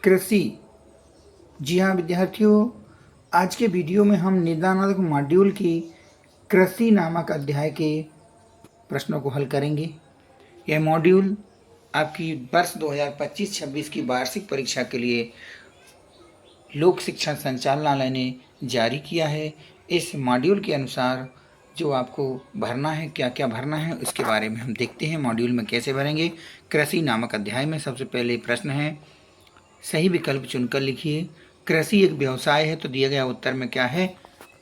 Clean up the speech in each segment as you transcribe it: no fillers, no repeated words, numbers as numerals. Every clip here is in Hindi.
कृषि। जी हाँ विद्यार्थियों, आज के वीडियो में हम निदानात्मक मॉड्यूल की कृषि नामक अध्याय के प्रश्नों को हल करेंगे। यह मॉड्यूल आपकी वर्ष 2025-26 की वार्षिक परीक्षा के लिए लोक शिक्षण संचालनालय ने जारी किया है। इस मॉड्यूल के अनुसार जो आपको भरना है, क्या क्या भरना है, उसके बारे में हम देखते हैं मॉड्यूल में कैसे भरेंगे। कृषि नामक अध्याय में सबसे पहले प्रश्न है, सही विकल्प चुनकर लिखिए। कृषि एक व्यवसाय है, तो दिया गया उत्तर में क्या है?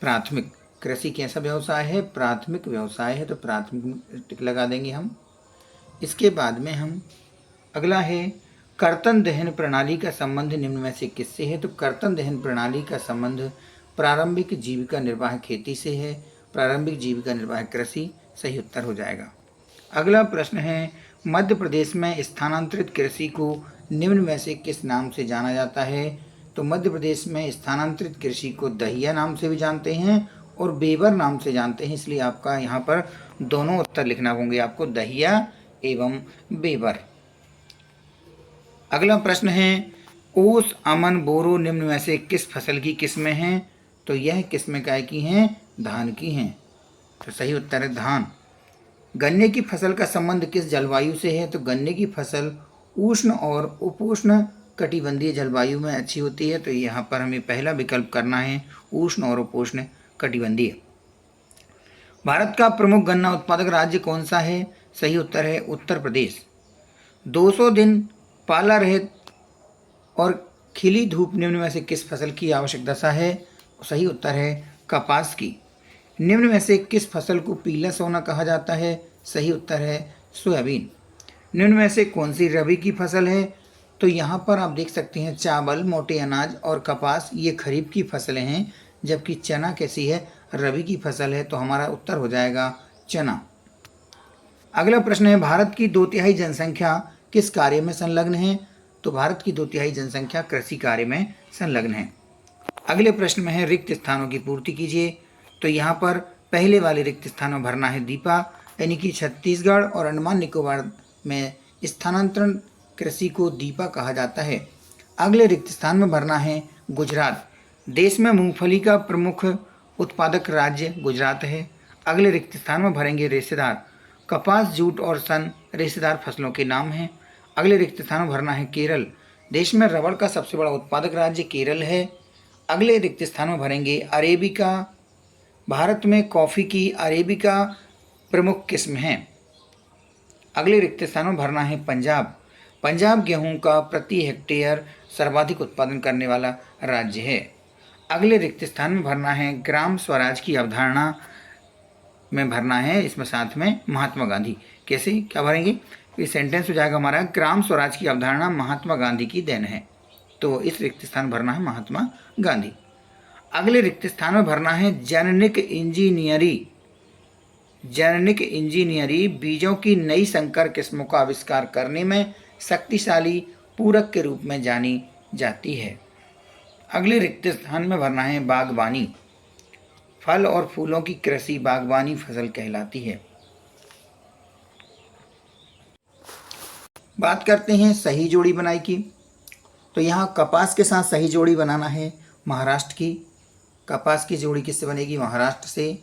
प्राथमिक। कृषि कैसा व्यवसाय है? प्राथमिक व्यवसाय है, तो प्राथमिक टिक लगा देंगे हम। इसके बाद में हम अगला है, कर्तन दहन प्रणाली का संबंध निम्न में से किससे है? तो कर्तन दहन प्रणाली का संबंध प्रारंभिक जीविका निर्वाह खेती से है। प्रारंभिक जीविका निर्वाह कृषि सही उत्तर हो जाएगा। अगला प्रश्न है, मध्य प्रदेश में स्थानांतरित कृषि को निम्न में से किस नाम से जाना जाता है? तो मध्य प्रदेश में स्थानांतरित कृषि को दहिया नाम से भी जानते हैं और बेबर नाम से जानते हैं, इसलिए आपका यहाँ पर दोनों उत्तर लिखना होंगे आपको, दहिया एवं बेबर। अगला प्रश्न है, ओस, अमन, बोरो निम्न में से किस फसल की किस्में हैं? तो यह किस्में काय की हैं? धान की हैं, तो सही उत्तर है धान। गन्ने की फसल का संबंध किस जलवायु से है? तो गन्ने की फसल उष्ण और उपोष्ण कटिबंधीय जलवायु में अच्छी होती है, तो यहाँ पर हमें पहला विकल्प करना है, उष्ण और उपोष्ण कटिबंधीय। भारत का प्रमुख गन्ना उत्पादक राज्य कौन सा है? सही उत्तर है उत्तर प्रदेश। 200 दिन पाला रहित और खिली धूप निम्न में से किस फसल की आवश्यक दशा है? सही उत्तर है कपास की। निम्न में से किस फसल को पीला सोना कहा जाता है? सही उत्तर है सोयाबीन। निम्न में से कौन सी रबी की फसल है? तो यहाँ पर आप देख सकते हैं चावल, मोटे अनाज और कपास ये खरीफ की फसलें हैं, जबकि चना कैसी है? रबी की फसल है, तो हमारा उत्तर हो जाएगा चना। अगला प्रश्न है, भारत की 2/3 जनसंख्या किस कार्य में संलग्न है? तो भारत की 2/3 जनसंख्या कृषि कार्य में संलग्न है। अगले प्रश्न में है, रिक्त स्थानों की पूर्ति कीजिए। तो यहाँ पर पहले वाले रिक्त स्थान में भरना है दीपा, यानी कि छत्तीसगढ़ और अंडमान निकोबार में स्थानांतरण कृषि को दीपा कहा जाता है। अगले रिक्त स्थान में भरना है गुजरात। देश में मूंगफली का प्रमुख उत्पादक राज्य गुजरात है। अगले रिक्त स्थान में भरेंगे रेशेदार। कपास, जूट और सन रेशेदार फसलों के नाम हैं। अगले रिक्त स्थान में भरना है केरल। देश में रबड़ का सबसे बड़ा उत्पादक राज्य केरल है। अगले रिक्त स्थान में भरेंगे अरेबिका। भारत में कॉफ़ी की अरेबिका प्रमुख किस्म है। अगले रिक्त स्थान में भरना है पंजाब। पंजाब गेहूं का प्रति हेक्टेयर सर्वाधिक उत्पादन करने वाला राज्य है। अगले रिक्त स्थान में भरना है ग्राम स्वराज की अवधारणा में भरना है, इसमें साथ में महात्मा गांधी। कैसे क्या भरेंगे? ये सेंटेंस हो जाएगा हमारा, ग्राम स्वराज की अवधारणा महात्मा गांधी की देन है, तो इस रिक्त स्थान भरना है महात्मा गांधी। अगले रिक्त स्थान में भरना है जेनेटिक इंजीनियरी। जेनेटिक इंजीनियरी बीजों की नई संकर किस्मों का आविष्कार करने में शक्तिशाली पूरक के रूप में जानी जाती है। अगले रिक्त स्थान में भरना है बागवानी। फल और फूलों की कृषि बागवानी फसल कहलाती है। बात करते हैं सही जोड़ी बनाई की। तो यहाँ कपास के साथ सही जोड़ी बनाना है महाराष्ट्र की। कपास की जोड़ी किससे बनेगी? महाराष्ट्र से।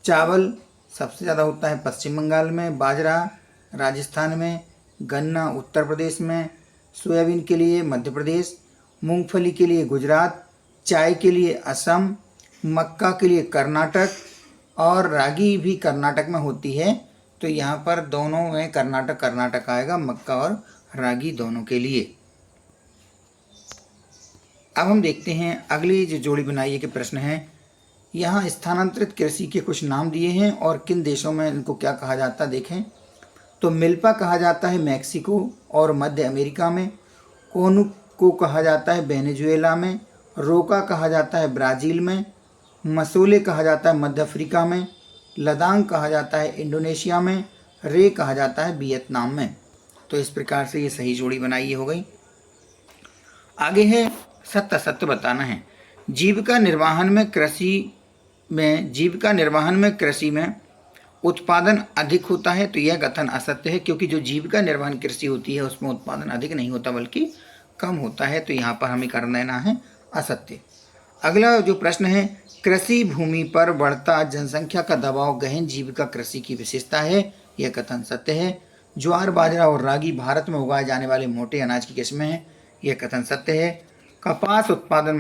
चावल सबसे ज़्यादा होता है पश्चिम बंगाल में, बाजरा राजस्थान में, गन्ना उत्तर प्रदेश में, सोयाबीन के लिए मध्य प्रदेश, मूंगफली के लिए गुजरात, चाय के लिए असम, मक्का के लिए कर्नाटक और रागी भी कर्नाटक में होती है, तो यहाँ पर दोनों में कर्नाटक आएगा, मक्का और रागी दोनों के लिए। अब हम देखते हैं अगली जो जोड़ी बनाइए के प्रश्न है। यहाँ स्थानांतरित कृषि के कुछ नाम दिए हैं और किन देशों में इनको क्या कहा जाता है देखें। तो मिल्पा कहा जाता है मैक्सिको और मध्य अमेरिका में, कोनू को कहा जाता है वेनेजुएला में, रोका कहा जाता है ब्राज़ील में, मसूले कहा जाता है मध्य अफ्रीका में, लदांग कहा जाता है इंडोनेशिया में, रे कहा जाता है वियतनाम में। तो इस प्रकार से ये सही जोड़ी बनाई हो गई। आगे है सत्य असत्य बताना है। जीविका निर्वाहन में कृषि में उत्पादन अधिक होता है, तो यह कथन असत्य है, क्योंकि जो जीविका निर्वाहन कृषि होती है उसमें उत्पादन अधिक नहीं होता बल्कि कम होता है, तो यहाँ पर हमें कर देना है असत्य। अगला जो प्रश्न है, कृषि भूमि पर बढ़ता जनसंख्या का दबाव गहन जीविका कृषि की विशेषता है, यह कथन सत्य है। ज्वार, बाजरा और रागी भारत में उगाए जाने वाले मोटे अनाज की किस्में हैं, यह कथन सत्य है। कपास उत्पादन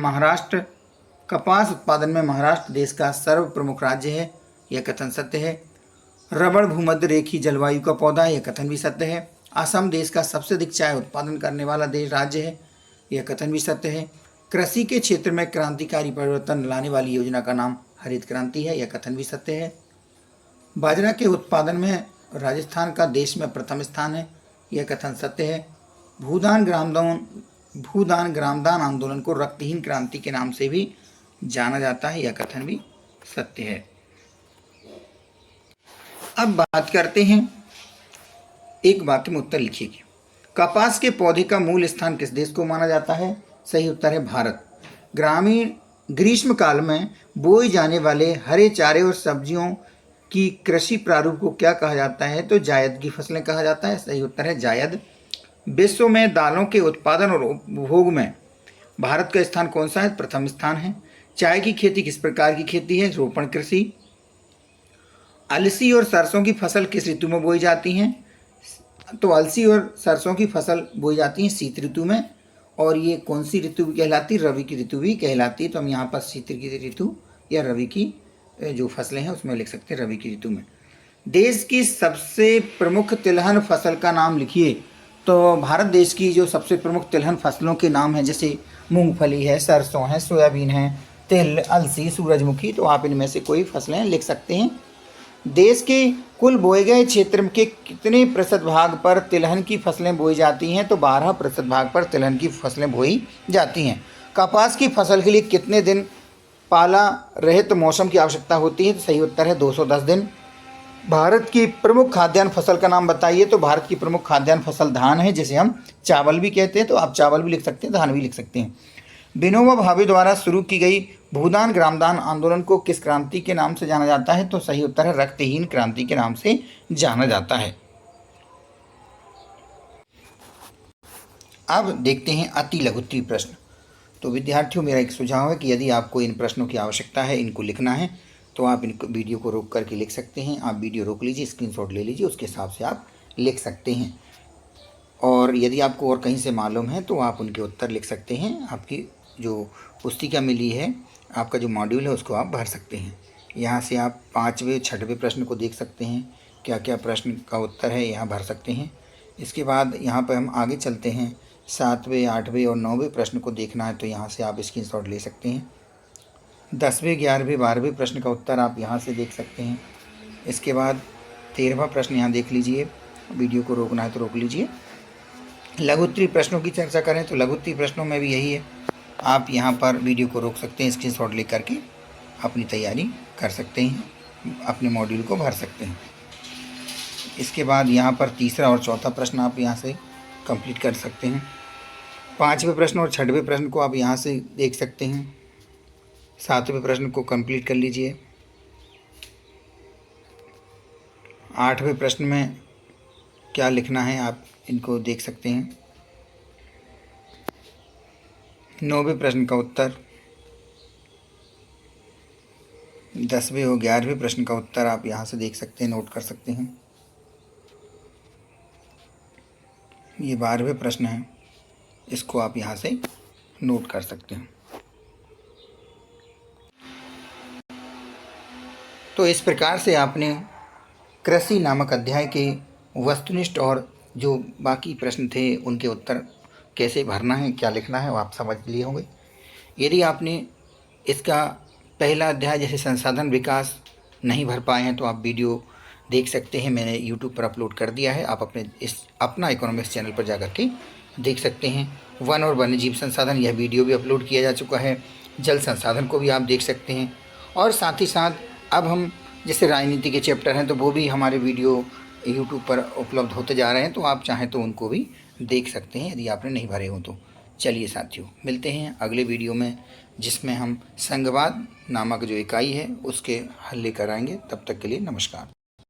में महाराष्ट्र देश का सर्व प्रमुख राज्य है, यह कथन सत्य है। रबड़ भूमध्य रेखीय जलवायु का पौधा है, यह कथन भी सत्य है। असम देश का सबसे अधिक चाय उत्पादन करने वाला देश राज्य है, यह कथन भी सत्य है। कृषि के क्षेत्र में क्रांतिकारी परिवर्तन लाने वाली योजना का नाम हरित क्रांति है, यह कथन भी सत्य है। बाजरा के उत्पादन में राजस्थान का देश में प्रथम स्थान है, यह कथन सत्य है। भूदान ग्रामदान आंदोलन को रक्तहीन क्रांति के नाम से भी जाना जाता है, यह कथन भी सत्य है। अब बात करते हैं, एक वाक्य में उत्तर लिखिए। कपास के पौधे का मूल स्थान किस देश को माना जाता है? सही उत्तर है भारत। ग्रीष्म काल में बोए जाने वाले हरे चारे और सब्जियों की कृषि प्रारूप को क्या कहा जाता है? तो जायद की फसलें कहा जाता है, सही उत्तर है जायद। विश्व में दालों के उत्पादन और उपभोग में भारत का स्थान कौन सा है? प्रथम स्थान है। चाय की खेती किस प्रकार की खेती है? रोपण कृषि। अलसी और सरसों की फसल किस ऋतु में बोई जाती हैं? तो अलसी और सरसों की फसल बोई जाती है शीत ऋतु में। और ये कौन सी ऋतु भी कहलाती है? रवि की ऋतु भी कहलाती है। तो हम यहाँ पर शीत की ऋतु या रवि की जो फसलें हैं उसमें लिख सकते हैं रवि की ऋतु में। देश की सबसे प्रमुख तिलहन फसल का नाम लिखिए। तो भारत देश की जो सबसे प्रमुख तिलहन फसलों के नाम हैं, जैसे मूंगफली है, सरसों है, सोयाबीन है, तिल, अलसी, सूरजमुखी, तो आप इनमें से कोई फसलें लिख सकते हैं। देश के कुल बोए गए क्षेत्र के कितने प्रतिशत भाग पर तिलहन की फसलें बोई जाती हैं? तो 12% भाग पर तिलहन की फसलें बोई जाती हैं। कपास की फसल के लिए कितने दिन पाला रहित मौसम की आवश्यकता होती है? तो सही उत्तर है 210 दिन। भारत की प्रमुख खाद्यान्न फसल का नाम बताइए। तो भारत की प्रमुख खाद्यान्न फसल धान है, जिसे हम चावल भी कहते हैं। तो आप चावल भी लिख सकते हैं, धान भी लिख सकते हैं। विनोबा भावे द्वारा शुरू की गई भूदान ग्रामदान आंदोलन को किस क्रांति के नाम से जाना जाता है? तो सही उत्तर है रक्तहीन क्रांति के नाम से जाना जाता है। अब देखते हैं अति लघुत्तरीय प्रश्न। तो विद्यार्थियों, मेरा एक सुझाव है कि यदि आपको इन प्रश्नों की आवश्यकता है, इनको लिखना है, तो आप इनको वीडियो को रोक करके लिख सकते हैं। आप वीडियो रोक लीजिए, स्क्रीनशॉट ले लीजिए, उसके हिसाब से आप लिख सकते हैं। और यदि आपको और कहीं से मालूम है तो आप उनके उत्तर लिख सकते हैं। आपकी जो पुस्तिका मिली है, आपका जो मॉड्यूल है, उसको आप भर सकते हैं। यहाँ से आप 5वें 6वें प्रश्न को देख सकते हैं, क्या क्या प्रश्न का उत्तर है, यहाँ भर सकते हैं। इसके बाद यहाँ पर हम आगे चलते हैं, 7वें 8वें और 9वें प्रश्न को देखना है तो यहाँ से आप स्क्रीनशॉट ले सकते हैं। 10वें 11वें 12वें प्रश्न का उत्तर आप यहाँ से देख सकते हैं। इसके बाद 13वां प्रश्न यहाँ देख लीजिए, वीडियो को रोकना है तो रोक लीजिए। लघुत्तरीय प्रश्नों की चर्चा करें तो लघुत्तरीय प्रश्नों में भी यही है, आप यहाँ पर वीडियो को रोक सकते हैं, स्क्रीनशॉट ले करके अपनी तैयारी कर सकते हैं, अपने मॉड्यूल को भर सकते हैं। इसके बाद यहाँ पर तीसरा और चौथा प्रश्न आप यहाँ से कंप्लीट कर सकते हैं। 5वें प्रश्न और 6वें प्रश्न को आप यहाँ से देख सकते हैं। 7वें प्रश्न को कंप्लीट कर लीजिए। 8वें प्रश्न में क्या लिखना है आप इनको देख सकते हैं। 9वें प्रश्न का उत्तर, 10वें और 11वें प्रश्न का उत्तर आप यहाँ से देख सकते हैं, नोट कर सकते हैं। ये 12वें प्रश्न है, इसको आप यहाँ से नोट कर सकते हैं। तो इस प्रकार से आपने कृषि नामक अध्याय के वस्तुनिष्ठ और जो बाकी प्रश्न थे उनके उत्तर कैसे भरना है, क्या लिखना है, वो आप समझ लिए होंगे। यदि आपने इसका पहला अध्याय जैसे संसाधन विकास नहीं भर पाए हैं तो आप वीडियो देख सकते हैं, मैंने YouTube पर अपलोड कर दिया है। आप अपना इकोनॉमिक्स चैनल पर जाकर के देख सकते हैं। वन और वन्यजीव संसाधन, यह वीडियो भी अपलोड किया जा चुका है। जल संसाधन को भी आप देख सकते हैं। और साथ ही साथ अब हम जैसे राजनीति के चैप्टर हैं तो वो भी हमारे वीडियो YouTube पर उपलब्ध होते जा रहे हैं, तो आप चाहें तो उनको भी देख सकते हैं यदि आपने नहीं भरे हों तो। चलिए साथियों, मिलते हैं अगले वीडियो में, जिसमें हम संघवाद नामक जो इकाई है उसके हल लेकर आएंगे। तब तक के लिए नमस्कार।